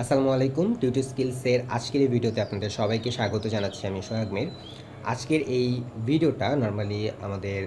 আসসালামু আলাইকুম। টিউটো স্কিলসের আজকের এই ভিডিওতে আপনাদের সবাইকে স্বাগত জানাচ্ছি। আমি সোহাগ মীর। আজকের এই ভিডিওটা নরমালি আমাদের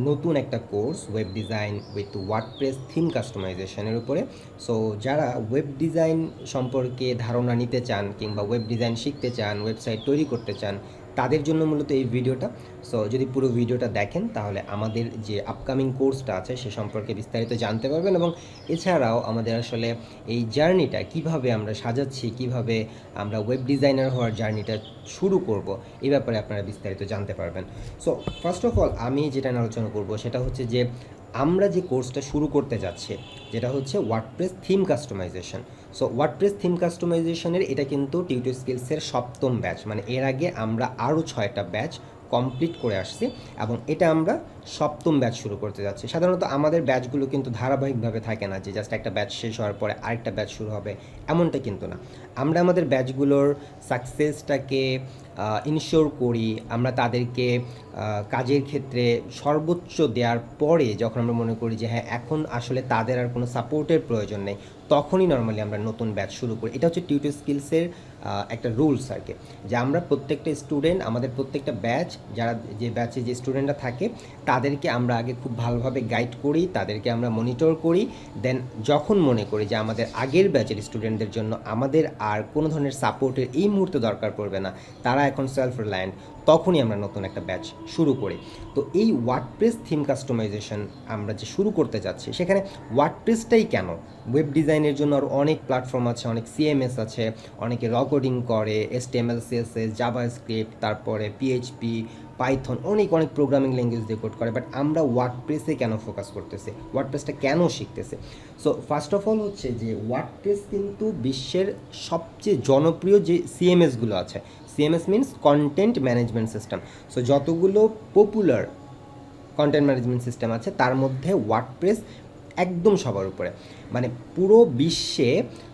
নতুন একটা course web design with WordPress theme কাস্টমাইজেশনের উপরে। সো যারা ওয়েব ডিজাইন সম্পর্কে ধারণা নিতে চান কিংবা ওয়েব ডিজাইন শিখতে চান, ওয়েবসাইট তৈরি করতে চান, তাদের জন্য মূলত এই ভিডিওটা। সো যদি পুরো ভিডিওটা দেখেন তাহলে আমাদের যে আপকামিং কোর্সটা আছে সে সম্পর্কে বিস্তারিত জানতে পারবেন, এবং এছাড়াও আমাদের আসলে এই জার্নিটা কিভাবে আমরা সাজাচ্ছি, কিভাবে আমরা ওয়েব ডিজাইনার হওয়ার জার্নিটা শুরু করব, এই ব্যাপারে আপনারা বিস্তারিত জানতে পারবেন। সো ফার্স্ট অফ অল আমি যেটা নিয়ে আলোচনা করব সেটা হচ্ছে যে আমরা যে কোর্সটা শুরু করতে যাচ্ছি, যেটা হচ্ছে WordPress theme customisation. So WordPress theme কাস্টমাইজেশনের এটা কিন্তু টিউটো স্কিলসের সপ্তম ব্যাচ, মানে এর আগে আমরা আরও 6টা ব্যাচ কমপ্লিট করে আসছি এবং এটা আমরা সপ্তম ব্যাচ শুরু করতে যাচ্ছি। সাধারণত আমাদের ব্যাচগুলো কিন্তু ধারাবাহিকভাবে থাকে না, যে জাস্ট একটা ব্যাচ শেষ হওয়ার পরে আরেকটা ব্যাচ শুরু হবে, এমনটা কিন্তু না। আমরা আমাদের ব্যাচগুলোর সাকসেসটাকে ইনশিওর করি, আমরা তাদেরকে কাজের ক্ষেত্রে সর্বোচ্চ দেওয়ার পরে যখন আমরা মনে করি যে হ্যাঁ এখন আসলে তাদের আর কোনো সাপোর্টের প্রয়োজন নেই, তখনই নর্মালি আমরা নতুন ব্যাচ শুরু করি। এটা হচ্ছে টিউটো স্কিলসের একটা রুলস আর কি, যে আমরা প্রত্যেকটা স্টুডেন্ট, আমাদের প্রত্যেকটা ব্যাচ, যারা যে ব্যাচে যে স্টুডেন্টরা থাকে তাদেরকে আমরা আগে খুব ভালোভাবে গাইড করি, তাদেরকে আমরা মনিটর করি। দেন যখন মনে করি যে আমাদের আগের ব্যাচের স্টুডেন্টদের জন্য আমাদের আর কোনো ধরনের সাপোর্টের এই মুহূর্তে দরকার পড়বে না, তারা এখন সেলফ রিলায়েন্ট, তখনই আমরা নতুন একটা ব্যাচ শুরু করি। তো এই ওয়ার্ডপ্রেস থিম কাস্টমাইজেশন আমরা যে শুরু করতে যাচ্ছি, সেখানে ওয়ার্ডপ্রেসটাই কেন, ওয়েব ডিজাইনের জন্য আর অনেক প্ল্যাটফর্ম আছে, অনেক সিএমএস আছে, অনেকে র কোডিং করে, HTML CSS জাভাস্ক্রিপ্ট, তারপরে পিএইচপি, পাইথন, অনেক প্রোগ্রামিং ল্যাঙ্গুয়েজ দিয়ে কোড করে। বাট আমরা ওয়ার্ডপ্রেসে কেন ফোকাস করতেছি, ওয়ার্ডপ্রেসটা কেন শিখতেছে? সো ফার্স্ট অফ অল হচ্ছে যে ওয়ার্ডপ্রেস কিন্তু বিশ্বের সবচেয়ে জনপ্রিয় যে সিএমএসগুলো আছে, CMS means content management system. So যতগুলো পপুলার কন্টেন্ট ম্যানেজমেন্ট সিস্টেম আছে তার মধ্যে ওয়ার্ডপ্রেস একদম সবার উপরে। মানে পুরো বিশ্বে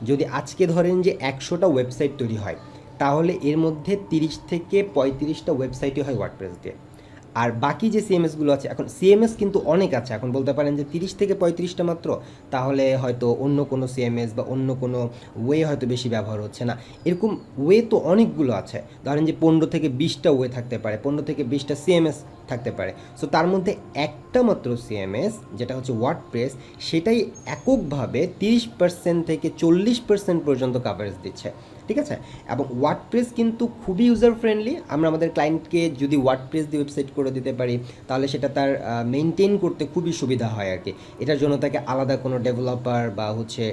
যদি আজকে ধরেন যে 100টা ওয়েবসাইট তৈরি হয়, তাহলে এর মধ্যে 30 থেকে 35টা ওয়েবসাইটই হয় ওয়ার্ডপ্রেস দিয়ে। আর বাকি যে সিএমএসগুলো আছে, এখন সিএমএস কিন্তু অনেক আছে, এখন বলতে পারেন যে 30 থেকে 35টা মাত্র, তাহলে হয়তো অন্য কোনো সিএমএস বা অন্য কোনো ওয়ে হয়তো বেশি ব্যবহার হচ্ছে না। এরকম ওয়ে তো অনেকগুলো আছে, ধরেন যে 15 থেকে 20টা ওয়ে থাকতে পারে, 15 থেকে 20টা সিএমএস থাকতে পারে। সো তার মধ্যে একটা মাত্র সিএমএস যেটা হচ্ছে ওয়ার্ডপ্রেস, সেটাই এককভাবে 30% থেকে 40% পর্যন্ত কাভারেজ দিচ্ছে, ঠিক আছে? এবং ওয়ার্ডপ্রেস কিন্তু খুবই ইউজার ফ্রেন্ডলি। আমরা আমাদের ক্লায়েন্টকে যদি ওয়ার্ডপ্রেস দিয়ে ওয়েবসাইট করে দিতে পারি, তাহলে সেটা তার মেনটেন করতে খুবই সুবিধা হয় আর কি। এটার জন্য তাকে আলাদা কোনো ডেভেলপার বা হচ্ছে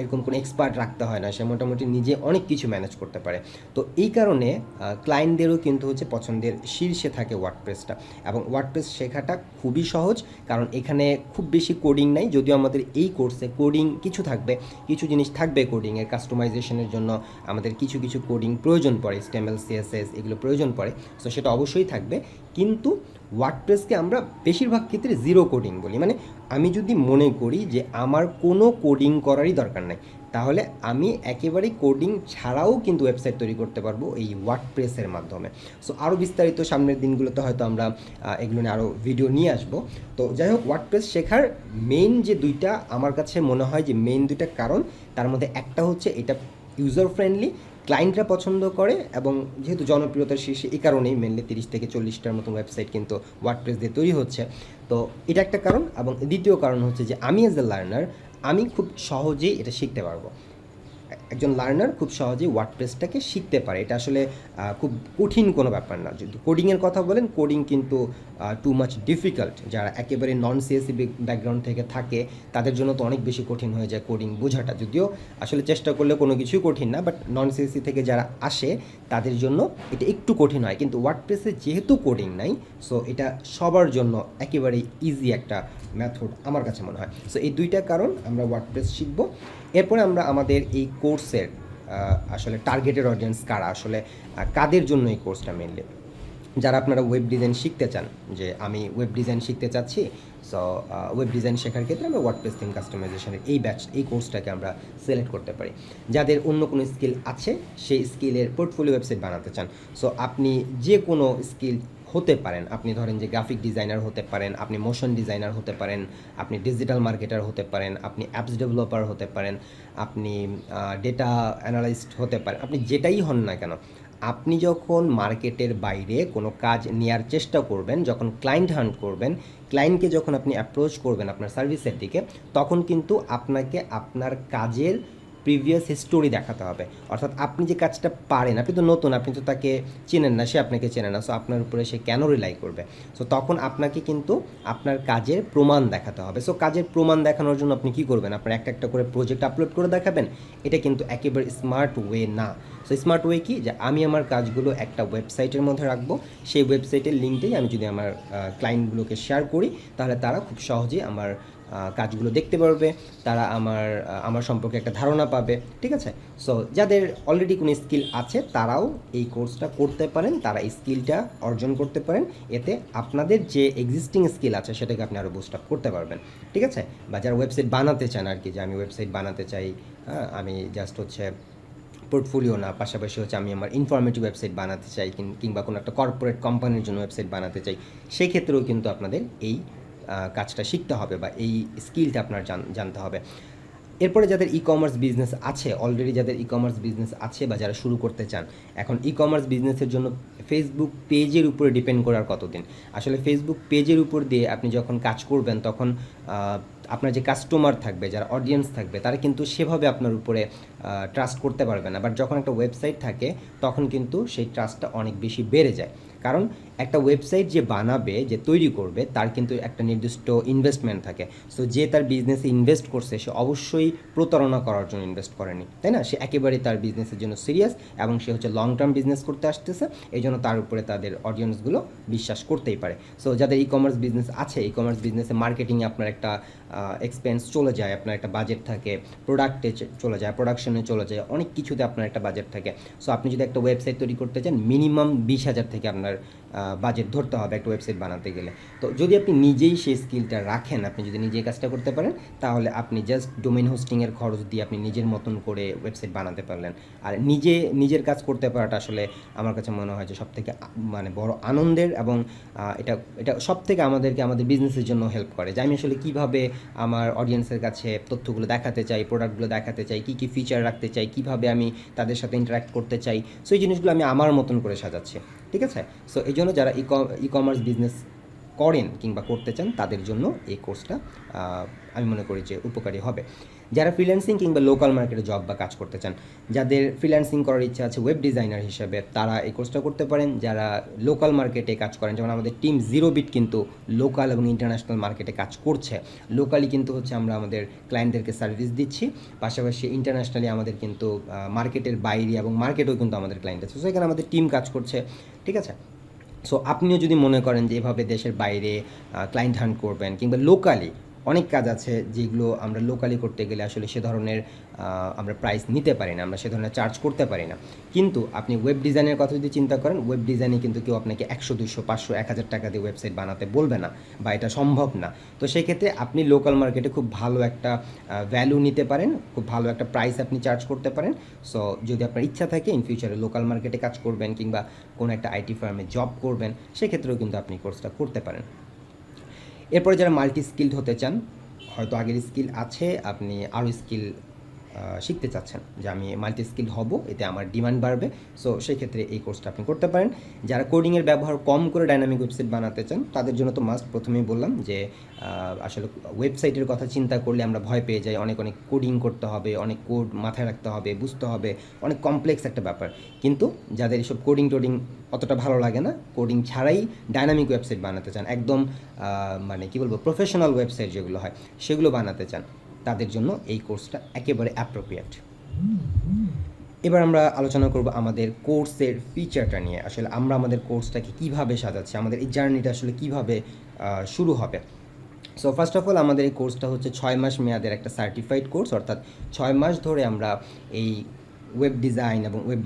এরকম কোনো এক্সপার্ট রাখতে হয় না, সে মোটামুটি নিজে অনেক কিছু ম্যানেজ করতে পারে। তো এই কারণে ক্লায়েন্টদেরও কিন্তু হচ্ছে পছন্দের শীর্ষে থাকে ওয়ার্ডপ্রেসটা। এবং ওয়ার্ডপ্রেস শেখাটা খুবই সহজ, কারণ এখানে খুব বেশি কোডিং নাই। যদিও আমাদের এই কোর্সে কোডিং কিছু থাকবে, কিছু জিনিস থাকবে কোডিংয়ের কাস্টমাইজেশনের জন্য আমাদের কিছু কিছু কোডিং প্রয়োজন পড়ে, HTML CSS এগুলো প্রয়োজন পড়ে। সো সেটা অবশ্যই থাকবে, কিন্তু ওয়ার্ডপ্রেসকে আমরা বেশিরভাগ ক্ষেত্রে জিরো কোডিং বলি। মানে আমি যদি মনে করি যে আমার কোনো কোডিং করারই দরকার নাই, তাহলে আমি একেবারেই কোডিং ছাড়াও কিন্তু ওয়েবসাইট তৈরি করতে পারবো এই ওয়ার্ডপ্রেসের মাধ্যমে। সো আরও বিস্তারিত সামনের দিনগুলোতে হয়তো আমরা এগুলো নিয়ে আরও ভিডিও নিয়ে আসবো। তো যাই হোক, ওয়ার্ডপ্রেস শেখার মেইন যে দুইটা, আমার কাছে মনে হয় যে মেইন দুইটা কারণ, তার মধ্যে একটা হচ্ছে এটা ইউজার ফ্রেন্ডলি, ক্লায়েন্টরা পছন্দ করে, এবং যেহেতু জনপ্রিয়তার শীর্ষে, এই কারণেই মেনলি 30 থেকে 40টার মতো ওয়েবসাইট কিন্তু ওয়ার্ডপ্রেস দিয়ে তৈরি হচ্ছে। তো এটা একটা কারণ। এবং দ্বিতীয় কারণ হচ্ছে যে আমি অ্যাজ এ লার্নার, আমি খুব সহজেই এটা শিখতে পারবো। একজন লার্নার খুব সহজেই ওয়ার্ডপ্রেসটাকে শিখতে পারে, এটা আসলে খুব কঠিন কোনো ব্যাপার না। যদি কোডিংয়ের কথা বলেন, কোডিং কিন্তু টু মাচ ডিফিকাল্ট। যারা একেবারে নন সিএসসি ব্যাকগ্রাউন্ড থেকে থাকে তাদের জন্য তো অনেক বেশি কঠিন হয়ে যায় কোডিং বোঝাটা, যদিও আসলে চেষ্টা করলে কোনো কিছুই কঠিন না, বাট নন সিএসসি থেকে যারা আসে তাদের জন্য এটা একটু কঠিন হয়। কিন্তু ওয়ার্ডপ্রেসে যেহেতু কোডিং নাই, সো এটা সবার জন্য একেবারেই ইজি একটা মেথড আমার কাছে মনে হয়। সো এই দুইটা কারণ আমরা ওয়ার্ডপ্রেস শিখব। এরপরে আমরা আমাদের এই কোর্সের আসলে টার্গেটেড অডিয়েন্স কারা, আসলে কাদের জন্য এই কোর্সটা মেনলি, যারা আপনারা ওয়েব ডিজাইন শিখতে চান, যে আমি ওয়েব ডিজাইন শিখতে চাচ্ছি। সো ওয়েব ডিজাইন শেখার ক্ষেত্রে আমরা ওয়ার্ডপ্রেস থিম কাস্টমাইজেশনের এই ব্যাচ, এই কোর্সটাকে আমরা সিলেক্ট করতে পারি। যাদের অন্য কোনো স্কিল আছে, সেই স্কিলের পোর্টফোলিও ওয়েবসাইট বানাতে চান, সো আপনি যে কোনো স্কিল হতে পারেন। আপনি ধরেন যে গ্রাফিক ডিজাইনার হতে পারেন, আপনি মোশন ডিজাইনার হতে পারেন, আপনি ডিজিটাল মার্কেটার হতে পারেন, আপনি অ্যাপস ডেভেলপার হতে পারেন, আপনি ডেটা অ্যানালিস্ট হতে পারেন। আপনি যেটাই হন না কেন, আপনি যখন মার্কেটের বাইরে কোনো কাজ নেওয়ার চেষ্টা করবেন, যখন ক্লায়েন্ট হান্ট করবেন, ক্লায়েন্টকে যখন আপনি অ্যাপ্রোচ করবেন আপনার সার্ভিসের দিকে, তখন কিন্তু আপনাকে আপনার কাজের প্রিভিয়াস হিস্টোরি দেখাতে হবে। অর্থাৎ আপনি যে কাজটা পারেন, আপনি তো নতুন, আপনি তো তাকে চেনেন না, সে আপনাকে চেনে না, সো আপনার উপরে সে কেন রিলাই করবে? সো তখন আপনাকে কিন্তু আপনার কাজের প্রমাণ দেখাতে হবে। সো কাজের প্রমাণ দেখানোর জন্য আপনি কী করবেন? আপনার একটা একটা করে প্রজেক্ট আপলোড করে দেখাবেন? এটা কিন্তু একেবারে স্মার্ট ওয়ে না। সো স্মার্ট ওয়ে কি? যে আমি আমার কাজগুলো একটা ওয়েবসাইটের মধ্যে রাখবো, সেই ওয়েবসাইটের লিঙ্কটাই আমি যদি আমার ক্লায়েন্টগুলোকে শেয়ার করি, তাহলে তারা খুব সহজেই আমার কাজগুলো দেখতে পারবে, তারা আমার সম্পর্কে একটা ধারণা পাবে। ঠিক আছে? সো যাদের অলরেডি কোনো স্কিল আছে তারাও এই কোর্সটা করতে পারেন, তারা এই স্কিলটা অর্জন করতে পারেন। এতে আপনাদের যে এক্সিস্টিং স্কিল আছে সেটাকে আপনি আরও বুস্ট আপ করতে পারবেন। ঠিক আছে? বা যারা ওয়েবসাইট বানাতে চান আর কি, যে আমি ওয়েবসাইট বানাতে চাই, আমি জাস্ট হচ্ছে পোর্টফোলিও না, পাশাপাশি হচ্ছে আমি আমার ইনফরমেটিভ ওয়েবসাইট বানাতে চাই, কিংবা কোনো একটা কর্পোরেট কোম্পানির জন্য ওয়েবসাইট বানাতে চাই, সেই ক্ষেত্রেও কিন্তু আপনাদের এই কাজটা শিখতে হবে বা এই স্কিলটা আপনার জানতে হবে। এরপরে যাদের ই কমার্স বিজনেস আছে, অলরেডি যাদের ই কমার্স বিজনেস আছে বা যারা শুরু করতে চান, এখন ই কমার্স বিজনেসের জন্য ফেসবুক পেজের উপরে ডিপেন্ড করার কতদিন? আসলে ফেসবুক পেজের উপর দিয়ে আপনি যখন কাজ করবেন, তখন আপনার যে কাস্টমার থাকবে, যারা অডিয়েন্স থাকবে, তারা কিন্তু সেভাবে আপনার উপরে ট্রাস্ট করতে পারবে না। বাট যখন একটা ওয়েবসাইট থাকে, তখন কিন্তু সেই ট্রাস্টটা অনেক বেশি বেড়ে যায়। কারণ একটা ওয়েবসাইট যে বানাবে, যে তৈরি করবে, তার কিন্তু একটা নির্দিষ্ট ইনভেস্টমেন্ট থাকে। সো যে তার বিজনেসে ইনভেস্ট করছে, সে অবশ্যই প্রতারণা করার জন্য ইনভেস্ট করেনি, তাই না? সে একেবারেই তার বিজনেসের জন্য সিরিয়াস, এবং সে হচ্ছে লং টার্ম বিজনেস করতে আসতেছে। এই জন্য তার উপরে তাদের অডিয়েন্সগুলো বিশ্বাস করতেই পারে। সো যাদের ই কমার্স বিজনেস আছে, ই কমার্স বিজনেসে মার্কেটিংয়ে আপনার একটা এক্সপেন্স চলে যায়, আপনার একটা বাজেট থাকে, প্রোডাক্টে চলে যায়, প্রোডাকশনে চলে যায়, অনেক কিছুতে আপনার একটা বাজেট থাকে। সো আপনি যদি একটা ওয়েবসাইট তৈরি করতে চান, মিনিমাম 20,000 থেকে আপনার বাজেট ধরতে হবে একটা ওয়েবসাইট বানাতে গেলে। তো যদি আপনি নিজেই সেই স্কিলটা রাখেন, আপনি যদি নিজেই কাজটা করতে পারেন, তাহলে আপনি জাস্ট ডোমেইন হোস্টিংয়ের খরচ দিয়ে আপনি নিজের মতন করে ওয়েবসাইট বানাতে পারলেন। আর নিজের কাজ করতে পারাটা আসলে আমার কাছে মনে হয় যে সবথেকে মানে বড় আনন্দের, এবং এটা সবথেকে আমাদেরকে আমাদের বিজনেসের জন্য হেল্প করে, যে আমি আসলে কীভাবে আমার অডিয়েন্সের কাছে তথ্যগুলো দেখাতে চাই, প্রোডাক্টগুলো দেখাতে চাই, কী কী ফিচার রাখতে চাই, কীভাবে আমি তাদের সাথে ইন্টারাক্ট করতে চাই। সো এই জিনিসগুলো আমি আমার মতন করে সাজাচ্ছি। ঠিক আছে? সো এই জন্য যারা ই কমার্স বিজনেস করেন কিংবা করতে চান, তাদের জন্য এই কোর্সটা আমি মনে করি যে উপকারী হবে। যারা ফ্রিল্যান্সিং কিংবা লোকাল মার্কেটে জব বা কাজ করতে চান, যাদের ফ্রিল্যান্সিং করার ইচ্ছা আছে ওয়েব ডিজাইনার হিসেবে, তারা এই কোর্সটা করতে পারেন। যারা লোকাল মার্কেটে কাজ করেন, যেমন আমাদের টিম জিরো বিট কিন্তু লোকাল এবং ইন্টারন্যাশনাল মার্কেটে কাজ করছে। লোকালি কিন্তু হচ্ছে আমরা আমাদের ক্লায়েন্টদেরকে সার্ভিস দিচ্ছি, পাশাপাশি ইন্টারন্যাশনালি আমাদের কিন্তু মার্কেটের বাইরে এবং মার্কেটেও কিন্তু আমাদের ক্লায়েন্ট আছে। সো এখানে আমাদের টিম কাজ করছে। ঠিক আছে? সো আপনিও যদি মনে করেন যে এভাবে দেশের বাইরে ক্লায়েন্ট হান্ট করবেন, কিংবা লোকালি অনেক কাজ আছে যেগুলো আমরা লোকালি করতে গেলে আসলে সে ধরনের আমরা প্রাইস নিতে পারি না, আমরা সে ধরনের চার্জ করতে পারি না। কিন্তু আপনি ওয়েব ডিজাইনের কথা যদি চিন্তা করেন, ওয়েব ডিজাইনে কিন্তু কেউ আপনাকে 100, 200, 500, 1000 টাকা দিয়ে ওয়েবসাইট বানাতে বলবে না, বা এটা সম্ভব না। তো সেই ক্ষেত্রে আপনি লোকাল মার্কেটে খুব ভালো একটা ভ্যালু নিতে পারেন, খুব ভালো একটা প্রাইস আপনি চার্জ করতে পারেন। সো যদি আপনার ইচ্ছা থাকে ইন ফিউচারে লোকাল মার্কেটে কাজ করবেন, কিংবা কোনো একটা আইটি ফার্মে জব করবেন, সেক্ষেত্রেও কিন্তু আপনি কোর্সটা করতে পারেন। এরপরে যারা মাল্টি স্কিলড হতে চান, হয়তো আগের স্কিল আছে, আপনি আরও স্কিল শিখতে চাচ্ছেন, যে আমি মাল্টি স্কিল হব, এতে আমার ডিমান্ড বাড়বে, সো সেই ক্ষেত্রে এই কোর্সটা আপনি করতে পারেন। যারা কোডিংয়ের ব্যবহার কম করে ডাইনামিক ওয়েবসাইট বানাতে চান, তাদের জন্য তো মাস্ট, প্রথমেই বললাম যে আসলে ওয়েবসাইটের কথা চিন্তা করলে আমরা ভয় পেয়ে যাই, অনেক কোডিং করতে হবে, অনেক কোড মাথায় রাখতে হবে, বুঝতে হবে, অনেক কমপ্লেক্স একটা ব্যাপার। কিন্তু যাদের এসব কোডিং অতটা ভালো লাগে না, কোডিং ছাড়াই ডাইনামিক ওয়েবসাইট বানাতে চান, একদম মানে কী বলবো, প্রফেশনাল ওয়েবসাইট যেগুলো হয় সেগুলো বানাতে চান, তাদের জন্য এই কোর্সটা একেবারে অ্যাপ্রোপ্রিয়েট। এবার আমরা আলোচনা করব আমাদের কোর্সের ফিচারটা নিয়ে। আসলে আমরা আমাদের কোর্সটাকে কীভাবে সাজাচ্ছি, আমাদের এই জার্নিটা আসলে কীভাবে শুরু হবে। সো ফার্স্ট অফ অল, আমাদের এই কোর্সটা হচ্ছে 6 মাস মেয়াদের একটা সার্টিফাইড কোর্স, অর্থাৎ 6 মাস ধরে আমরা এই ওয়েব ডিজাইন এবং ওয়েব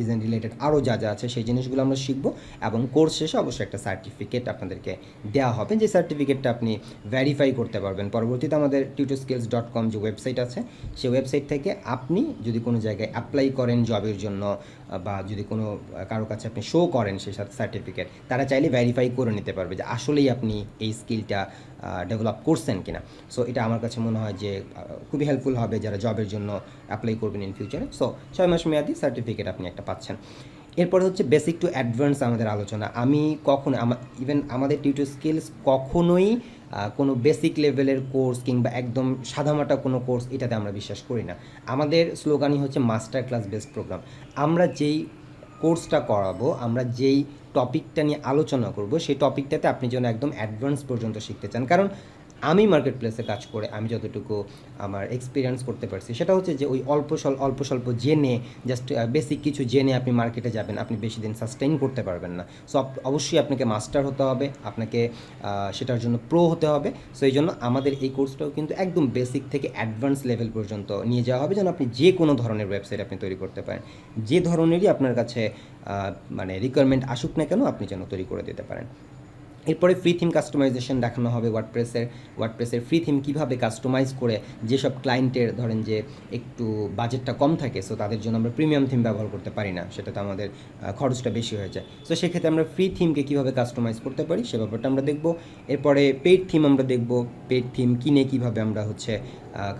ডিজাইন রিলেটেড আরও যা যা আছে সেই জিনিসগুলো আমরা শিখবো। এবং কোর্স শেষে অবশ্যই একটা সার্টিফিকেট আপনাদেরকে দেওয়া হবে, যে সার্টিফিকেটটা আপনি ভেরিফাই করতে পারবেন পরবর্তীতে। আমাদের tutorskills.com যে ওয়েবসাইট আছে সেই ওয়েবসাইট থেকে আপনি যদি কোনো জায়গায় অ্যাপ্লাই করেন জবের জন্য, বা যদি কোনো কারো কাছে আপনি শো করেন সেই সাথে সার্টিফিকেট, তারা চাইলে ভেরিফাই করে নিতে পারবে যে আসলেই আপনি এই স্কিলটা ডেভেলপ করছেন কিনা। সো এটা আমার কাছে মনে হয় যে খুবই হেল্পফুল হবে যারা জবের জন্য অ্যাপ্লাই করবেন ইন ফিউচারে। সো 6 মাস মেয়াদি সার্টিফিকেট আপনি একটা পাচ্ছেন। এরপরে হচ্ছে বেসিক টু অ্যাডভান্স আমাদের আলোচনা। আমি কখনো ইভেন আমাদের টিউটর স্কিলস কখনোই কোনো বেসিক লেভেলের কোর্স কিংবা একদম সাদামাটা কোনো কোর্স এটাতে আমরা বিশ্বাস করি না। আমাদের স্লোগানই হচ্ছে মাস্টার ক্লাস বেসড প্রোগ্রাম। আমরা যেই কোর্সটা করাবো, আমরা যেই টপিকটা নিয়ে আলোচনা করব, সেই টপিকটাতে আপনি যেন একদম অ্যাডভান্স পর্যন্ত শিখতে চান। কারণ আমি মার্কেট প্লেসে কাজ করে আমি যতটুকু আমার এক্সপিরিয়েন্স করতে পারছি সেটা হচ্ছে যে ওই অল্প স্বল্প জেনে, জাস্ট বেসিক কিছু জেনে আপনি মার্কেটে যাবেন, আপনি বেশি দিন সাস্টেইন করতে পারবেন না। সো অবশ্যই আপনাকে মাস্টার হতে হবে, আপনাকে সেটার জন্য প্রো হতে হবে। সো এই জন্য আমাদের এই কোর্সটাও কিন্তু একদম বেসিক থেকে অ্যাডভান্স লেভেল পর্যন্ত নিয়ে যাওয়া হবে, যেন আপনি যে কোনো ধরনের ওয়েবসাইট আপনি তৈরি করতে পারেন, যে ধরনেরই আপনার কাছে মানে রিকোয়ারমেন্ট আসুক না কেন আপনি যেন তৈরি করে দিতে পারেন। এরপরে ফ্রি থিম কাস্টমাইজেশন দেখানো হবে। ওয়ার্ডপ্রেসের ফ্রি থিম কীভাবে কাস্টমাইজ করে, যেসব ক্লায়েন্টের ধরেন যে একটু বাজেটটা কম থাকে, সো তাদের জন্য আমরা প্রিমিয়াম থিম ব্যবহার করতে পারি না, সেটাতে আমাদের খরচটা বেশি হয়ে যায়। সো সেক্ষেত্রে আমরা ফ্রি থিমকে কীভাবে কাস্টমাইজ করতে পারি সে ব্যাপারটা আমরা দেখব। এরপরে পেইড থিম আমরা দেখব, পেইড থিম কিনে কীভাবে আমরা হচ্ছে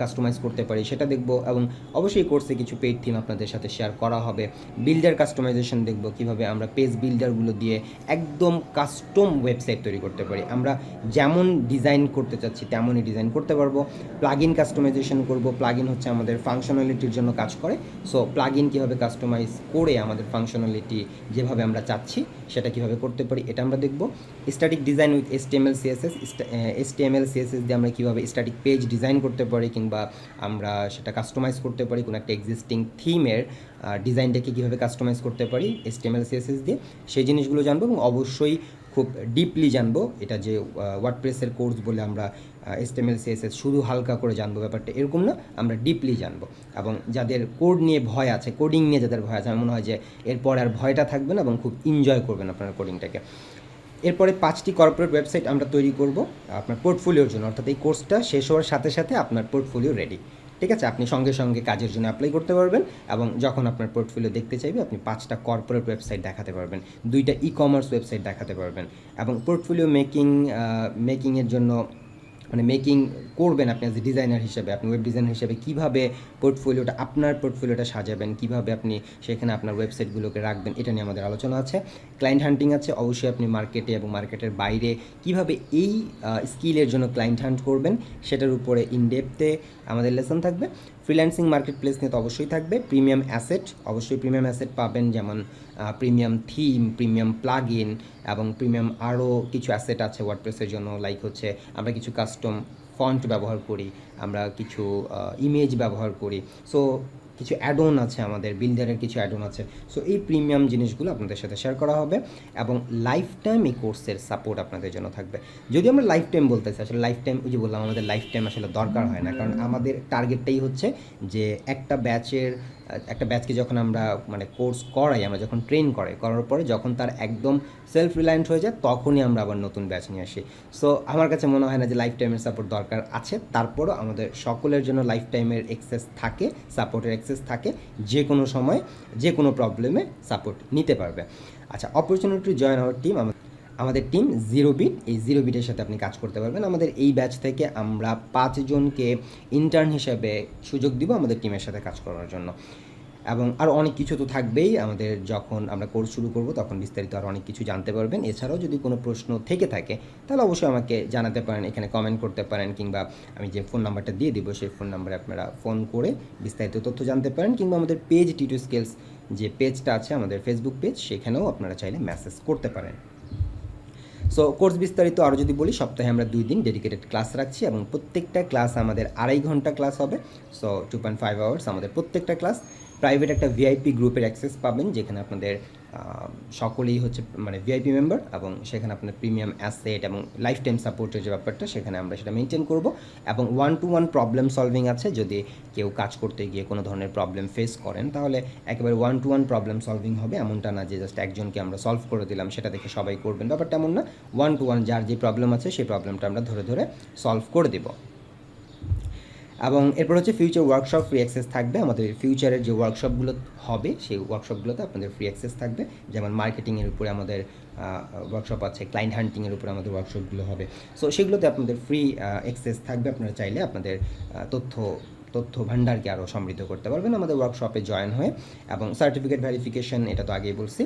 কাস্টমাইজ করতে পারি সেটা দেখব। এবং অবশ্যই কোর্সে কিছু পেইড থিম আপনাদের সাথে শেয়ার করা হবে। বিল্ডার কাস্টমাইজেশন দেখব, কীভাবে আমরা পেজ বিল্ডারগুলো দিয়ে একদম কাস্টম ওয়েবসাইট তৈরি করতে পারি। আমরা যেমন ডিজাইন করতে চাচ্ছি তেমনই ডিজাইন করতে পারবো। প্লাগইন কাস্টমাইজেশন করব। প্লাগইন হচ্ছে আমাদের ফাংশনালিটির জন্য কাজ করে। সো প্লাগইন কীভাবে কাস্টমাইজ করে আমাদের ফাংশনালিটি যেভাবে আমরা চাচ্ছি সেটা কীভাবে করতে পারি এটা আমরা দেখব। Static design with HTML CSS দিয়ে আমরা কীভাবে স্ট্যাটিক পেজ ডিজাইন করতে পারি, কিংবা আমরা সেটা কাস্টমাইজ করতে পারি কোনো একটা এক্সিস্টিং থিমের ডিজাইনটাকে কীভাবে কাস্টমাইজ করতে পারি HTML CSS দিয়ে, সেই জিনিসগুলো জানবো। এবং অবশ্যই খুব ডিপলি জানবো। এটা যে ওয়ার্ডপ্রেসের কোর্স বলে আমরা HTML CSS শুধু হালকা করে জানবো ব্যাপারটা এরকম না, আমরা ডিপলি জানবো। এবং যাদের কোড নিয়ে ভয় আছে, কোডিং নিয়ে যাদের ভয় আছে, আমার মনে হয় যে এরপর আর ভয়টা থাকবে না এবং খুব এনজয় করবেন আপনারা কোডিংটাকে। এরপরে 5টি কর্পোরেট ওয়েবসাইট আমরা তৈরি করব আপনার পোর্টফোলিওর জন্য, অর্থাৎ এই কোর্সটা শেষ হওয়ার সাথে সাথে আপনার পোর্টফোলিও রেডি। ঠিক আছে, আপনি সঙ্গে সঙ্গে কাজের জন্য অ্যাপ্লাই করতে পারবেন এবং যখন আপনার পোর্টফোলিও দেখতে চাইবে আপনি 5টা কর্পোরেট ওয়েবসাইট দেখাতে পারবেন, 2টা ই-কমার্স ওয়েবসাইট দেখাতে পারবেন। এবং পোর্টফোলিও মেকিংয়ের জন্য মানে মেকিং করবেন আপনি অ্যাজ এ ডিজাইনার হিসেবে, আপনি ওয়েব ডিজাইনার হিসেবে কীভাবে আপনার পোর্টফোলিওটা সাজাবেন, কীভাবে আপনি সেখানে আপনার ওয়েবসাইটগুলোকে রাখবেন, এটা নিয়ে আমাদের আলোচনা আছে। ক্লায়েন্ট হান্টিং আছে, অবশ্যই আপনি মার্কেটে এবং মার্কেটের বাইরে কীভাবে এই স্কিলের জন্য ক্লায়েন্ট হান্ট করবেন সেটার উপরে ইনডেপথে আমাদের লেসন থাকবে। ফ্রিল্যান্সিং মার্কেট প্লেস নিয়ে তো অবশ্যই থাকবে। প্রিমিয়াম অ্যাসেট, অবশ্যই প্রিমিয়াম অ্যাসেট পাবেন, যেমন প্রিমিয়াম থিম, প্রিমিয়াম প্লাগইন এবং প্রিমিয়াম আরও কিছু অ্যাসেট আছে ওয়ার্ডপ্রেসের জন্য। লাইক হচ্ছে আমরা কিছু কাস্টম ফন্ট ব্যবহার করি, আমরা কিছু ইমেজ ব্যবহার করি, সো কিছু অ্যাড-অন আছে, আমাদের বিল্ডারের কিছু অ্যাড-অন আছে। সো এই প্রিমিয়াম জিনিসগুলো আপনাদের সাথে শেয়ার করা হবে এবং লাইফ টাইম এই কোর্সের সাপোর্ট আপনাদের জন্য থাকবে। যদি আমরা লাইফ টাইম বলতে চাই, আসলে লাইফ টাইম ওই যে বললাম আমাদের লাইফ টাইম আসলে দরকার হয় না, কারণ আমাদের টার্গেটটাই হচ্ছে যে একটা ব্যাচকে যখন আমরা মানে কোর্স করাই, আমরা যখন ট্রেন করার পরে যখন তার একদম সেলফ রিলায়েন্ট হয়ে যায় তখনই আমরা আবার নতুন ব্যাচ নিয়ে আসি। সো আমার কাছে মনে হয় না যে লাইফ টাইমের সাপোর্ট দরকার আছে, তারপরও আমাদের সকলের জন্য লাইফ টাইমের অ্যাক্সেস থাকে, সাপোর্টের অ্যাক্সেস থাকে, যে কোনো সময় যে কোনো প্রবলেমে সাপোর্ট নিতে পারবে। আচ্ছা, অপরচুনিটি জয়েন আওয়ার টিম, আমাদের টিম 0-bit, এই 0-bit-এর সাথে আপনি কাজ করতে পারবেন। আমাদের এই ব্যাচ থেকে আমরা 5 জনকে ইন্টার্ন হিসেবে সুযোগ দিব আমাদের টিমের সাথে কাজ করার জন্য। এবং আরও অনেক কিছু তো থাকবেই, আমাদের যখন আমরা কোর্স শুরু করব তখন বিস্তারিত আরও অনেক কিছু জানতে পারবেন। এছাড়াও যদি কোনো প্রশ্ন থেকে থাকে তাহলে অবশ্যই আমাকে জানাতে পারেন, এখানে কমেন্ট করতে পারেন, কিংবা আমি যে ফোন নাম্বারটা দিয়ে দিব সেই ফোন নাম্বারে আপনারা ফোন করে বিস্তারিত তথ্য জানতে পারেন, কিংবা আমাদের পেজ টিউটর স্কিলস যে পেজটা আছে আমাদের ফেসবুক পেজ, সেখানেও আপনারা চাইলে মেসেজ করতে পারেন। সো কোর্স বিস্তারিত আরও যদি বলি, সপ্তাহে আমরা 2 দিন ডেডিকেটেড ক্লাস রাখছি এবং প্রত্যেকটা ক্লাস আমাদের 2.5 ঘন্টা ক্লাস হবে। সো 2.5 আওয়ার্স আমাদের প্রত্যেকটা ক্লাস। প্রাইভেট একটা ভিআইপি গ্রুপের অ্যাক্সেস পাবেন, যেখানে আপনাদের সকলেই হচ্ছে মানে ভিআইপি মেম্বার, এবং সেখানে আপনার প্রিমিয়াম অ্যাসেট এবং লাইফ টাইম সাপোর্টের যে ব্যাপারটা সেখানে আমরা সেটা মেনটেন করব। এবং 1-to-1 প্রবলেম সলভিং আছে, যদি কেউ কাজ করতে গিয়ে কোনো ধরনের প্রবলেম ফেস করেন তাহলে একেবারে 1-to-1 প্রবলেম সলভিং হবে। এমনটা না যে জাস্ট একজনকে আমরা সলভ করে দিলাম সেটা দেখে সবাই করবেন, ব্যাপারটা এমন না। 1-to-1 যার যে প্রবলেম আছে সেই প্রবলেমটা আমরা ধরে ধরে সলভ করে দেব। এবং এরপর হচ্ছে ফিউচার ওয়ার্কশপ ফ্রি অ্যাক্সেস থাকবে। আমাদের ফিউচারের যে ওয়ার্কশপগুলো হবে সেই ওয়ার্কশপগুলোতে আপনাদের ফ্রি অ্যাক্সেস থাকবে, যেমন মার্কেটিংয়ের উপরে আমাদের ওয়ার্কশপ আছে, ক্লায়েন্ট হান্টিংয়ের উপরে আমাদের ওয়ার্কশপগুলো হবে। সো সেগুলোতে আপনাদের ফ্রি অ্যাক্সেস থাকবে, আপনারা চাইলে আপনাদের তথ্য ভাণ্ডারকে আরও সমৃদ্ধ করতে পারবেন আমাদের ওয়ার্কশপে জয়েন হয়ে। এবং সার্টিফিকেট ভেরিফিকেশন এটা তো আগেই বলছি।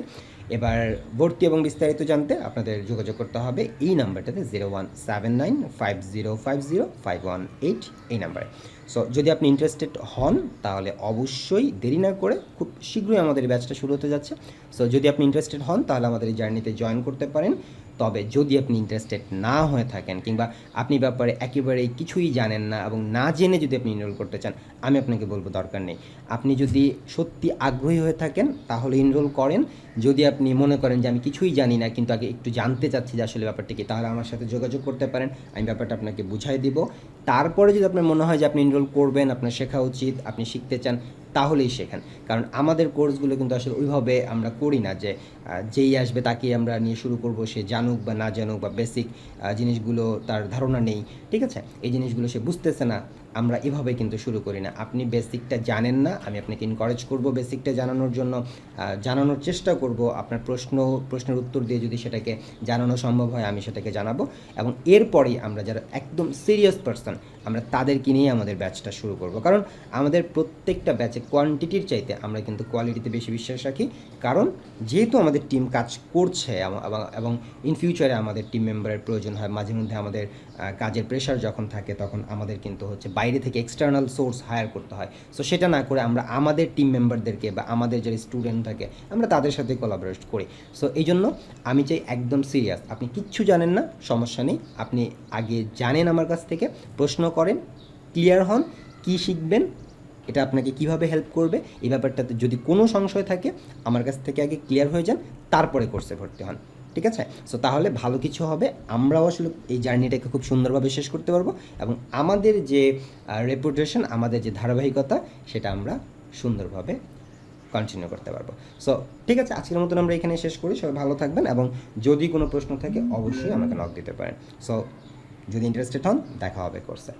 এবার ভর্তি এবং বিস্তারিত জানতে আপনাদের যোগাযোগ করতে হবে এই নাম্বারটাতে 0179505051 এই নাম্বারে। সো যদি আপনি ইন্টারেস্টেড হন তাহলে অবশ্যই দেরি না করে খুব শীঘ্রই আমাদের ব্যাচটা শুরু হতে যাচ্ছে। সো যদি আপনি ইন্টারেস্টেড হন তাহলে আমাদের এই জার্নিতে জয়েন করতে পারেন। তবে যদি আপনি ইন্টারেস্টেড না হয়ে থাকেন, কিংবা আপনি ব্যাপারে একেবারেই কিছুই জানেন না এবং না জেনে যদি আপনি এনরোল করতে চান, আমি আপনাকে বলবো দরকার নেই। আপনি যদি সত্যি আগ্রহী হয়ে থাকেন তাহলে এনরোল করেন। যদি আপনি মনে করেন যে আমি কিছুই জানি না কিন্তু আগে একটু জানতে চাচ্ছি যে আসলে ব্যাপারটা কি, তাহলে আমার সাথে যোগাযোগ করতে পারেন, আমি ব্যাপারটা আপনাকে বুঝাই দিব। তারপরে যদি আপনার মনে হয় যে আপনি এনরোল করবেন, আপনার শেখা উচিত, আপনি শিখতে চান, তাহলেই শেখান। কারণ আমাদের কোর্সগুলো কিন্তু আসলে ওইভাবে আমরা করি না যে যেই আসবে তাকেই আমরা নিয়ে শুরু করব, সে জানুক বা না জানুক বা বেসিক জিনিসগুলো তার ধারণা নেই, ঠিক আছে, এই জিনিসগুলো সে বুঝতেছে না, আমরা এভাবে কিন্তু শুরু করি না। আপনি বেসিকটা জানেন না, আমি আপনাকে এনকারেজ করব বেসিকটা জানানোর জন্য, জানানোর চেষ্টা করব। আপনার প্রশ্নের উত্তর দিয়ে যদি সেটাকে জানানো সম্ভব হয় আমি সেটাকে জানাবো। এবং এরপরেই আমরা যারা একদম সিরিয়াস পারসন আমরা তাদেরকে নিয়ে আমাদের ব্যাচটা শুরু করব। কারণ আমাদের প্রত্যেকটা ব্যাচে কোয়ান্টিটির চাইতে আমরা কিন্তু কোয়ালিটিতে বেশি বিশ্বাস রাখি। কারণ যেহেতু আমাদের টিম কাজ করছে এবং ইন ফিউচারে আমাদের টিম মেম্বারের প্রয়োজন হয়, মাঝে মধ্যে আমাদের কাজের প্রেশার যখন থাকে তখন আমাদের কিন্তু হচ্ছে বাইরে থেকে এক্সটার্নাল সোর্স হায়ার করতে হয়। সো সেটা না করে আমরা আমাদের টিম মেম্বারদেরকে বা আমাদের যারা স্টুডেন্ট থাকে আমরা তাদের সাথে কোলাবোরেট করি। সো এই জন্য আমি চাই একদম সিরিয়াস। আপনি কিচ্ছু জানেন না, সমস্যা নেই, আপনি আগে জানেন আমার কাছ থেকে, প্রশ্ন করেন, ক্লিয়ার হন, কী শিখবেন, এটা আপনাকে কিভাবে হেল্প করবে, এই ব্যাপারটাতে যদি কোনো সংশয় থাকে আমার কাছ থেকে আগে ক্লিয়ার হয়ে যান, তারপরে কোর্সে ভর্তি হন, ঠিক আছে? সো তাহলে ভালো কিছু হবে, আমরাও আসলে এই জার্নিটাকে খুব সুন্দরভাবে শেষ করতে পারবো এবং আমাদের যে রেপুটেশন, আমাদের যে ধারাবাহিকতা সেটা আমরা সুন্দরভাবে কন্টিনিউ করতে পারবো। সো ঠিক আছে, আজকের মতন আমরা এখানে শেষ করি। সবাই ভালো থাকবেন এবং যদি কোনো প্রশ্ন থাকে অবশ্যই আমাকে নক দিতে পারেন। সো যদি ইন্টারেস্টেড হন দেখা হবে কোর্সে।